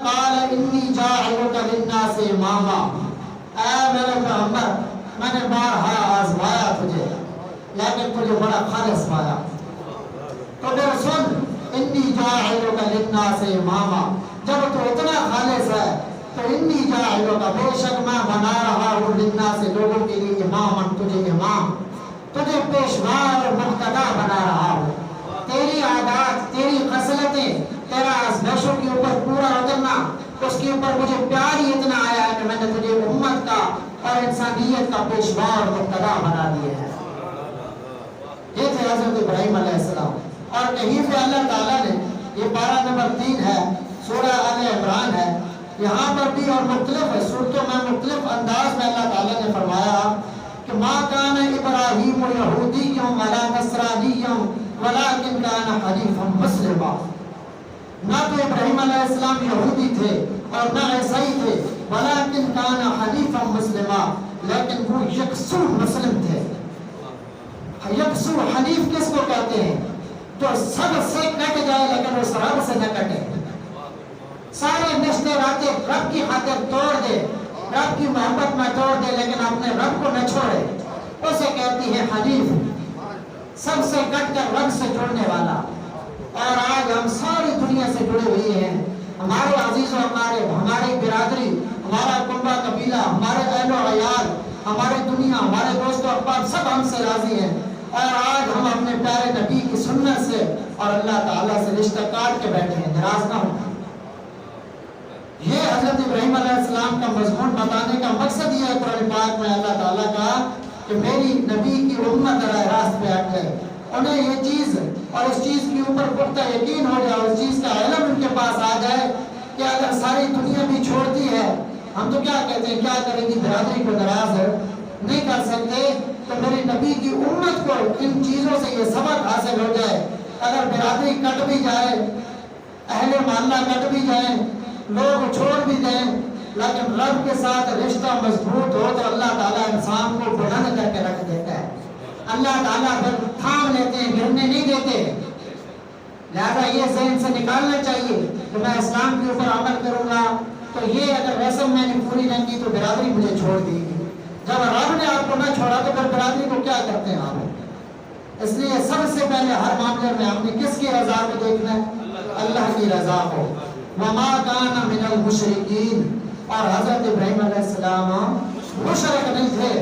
قال انی جاعلک للناس اماما، اے میرے پیغمبر میں نے بارہا آزمایا تجھے لیکن تجھے بڑا خالص پایا، تو پھر سن انی جاعلک للناس اماما، جب تو اتنا خالص ہے تو انی جاعلک بے شک میں بنا رہا ہوں للناس لوگوں کے لیے اماماً تجھے امام، تجھے پیشوا اور مقتدا بنا رہا ہوں، تیری عادات تیری خصلتیں تیرا ازمائشوں کے اوپر پورا اترنا اس کے اوپر مجھے پیار ہی اتنا آیا ہے کہ میں نے تجھے امت کا اور انسانیت کا پیشوا اور مقتدا بنا دیا ہے۔ یہ تھے حضرت ابراہیم علیہ السلام۔ اور کہیں پہ اللہ تعالیٰ نے، یہ پارہ نمبر 3 ہے، سورہ آل عمران ہے، یہاں پر بھی اور مختلف صورتوں میں مختلف انداز میں اللہ تعالیٰ نے فرمایا کہ ما کان ابراہیم یہودیّا ولا نصرانیّا ولکن کان حنیفا مسلما، نہ تو ابراہیم علیہ السلام یہودی تھے اور نہ عیسائی تھے، ولکن کان حنیفا مسلما، لیکن وہ یکسو مسلم تھے۔ یکسو حنیف کس کو کہتے ہیں؟ جو سب سے کٹ جائے لیکن اس رب سے نہ کٹے، سارے نشتے راتے رب کی خاطر توڑ دے، رب کی محبت میں توڑ دے لیکن اپنے رب کو نہ چھوڑے، اسے کہتی ہے حنیف، سب سے کٹ کر رب سے جڑنے والا۔ اور آج ہم ساری دنیا سے جڑے ہوئے ہیں، ہمارے عزیز و اقارب، ہماری برادری، ہمارا کنبہ قبیلہ، ہمارے اہل و عیال، ہماری دنیا، ہمارے دوست و احباب سب ہم سے راضی ہیں، اور آج ہم اپنے پیارے نبی کی سنت سے اور اللہ تعالیٰ سے رشتہ کاٹ کے بیٹھے ہیں، ناراض نہ ہوں۔ یہ حضرت ابراہیم علیہ السلام کا مضمون بتانے کا مقصد یہ ہے قرآن پاک میں اللہ تعالیٰ کا کہ میری نبی کی امت راہ راست پہ ہٹ گئے، انہیں یہ چیز اور اس چیز کے اوپر پختہ یقین ہو جائے، اس چیز کا علم ان کے پاس آ جائے کہ اگر ساری دنیا بھی چھوڑتی ہے، ہم تو کیا کہتے ہیں کیا کریں گی، برادری کو ناراض ہے نہیں کر سکتے، تو میری نبی کی امت کو ان چیزوں سے یہ سبق حاصل ہو جائے، اگر برادری کٹ بھی جائے، اہل محلہ کٹ بھی جائیں، لوگ چھوڑ بھی دیں، لیکن رب کے ساتھ رشتہ مضبوط ہو تو اللہ تعالیٰ انسان کو بلند کر کے رکھ دیتا ہے، اللہ تعالیٰ پھر تھام لیتے ہیں، گرنے نہیں دیتے۔ لہذا یہ ذہن سے نکالنا چاہیے کہ میں اسلام کے اوپر عمل کروں گا تو یہ اگر رسم میں نے پوری نہ کی تو برادری مجھے چھوڑ دی گی، جب رب نے آپ کو نہ چھوڑا تو پھر برادری کو کیا کرتے ہیں آپ؟ اس لیے سب سے پہلے ہر معاملے میں ہم نے کس کی رضا کو دیکھنا ہے؟ اللہ کی رضا کو۔ وما کان من المشرکین، اور حضرت ابراہیم علیہ السلام مشرک نہیں تھے،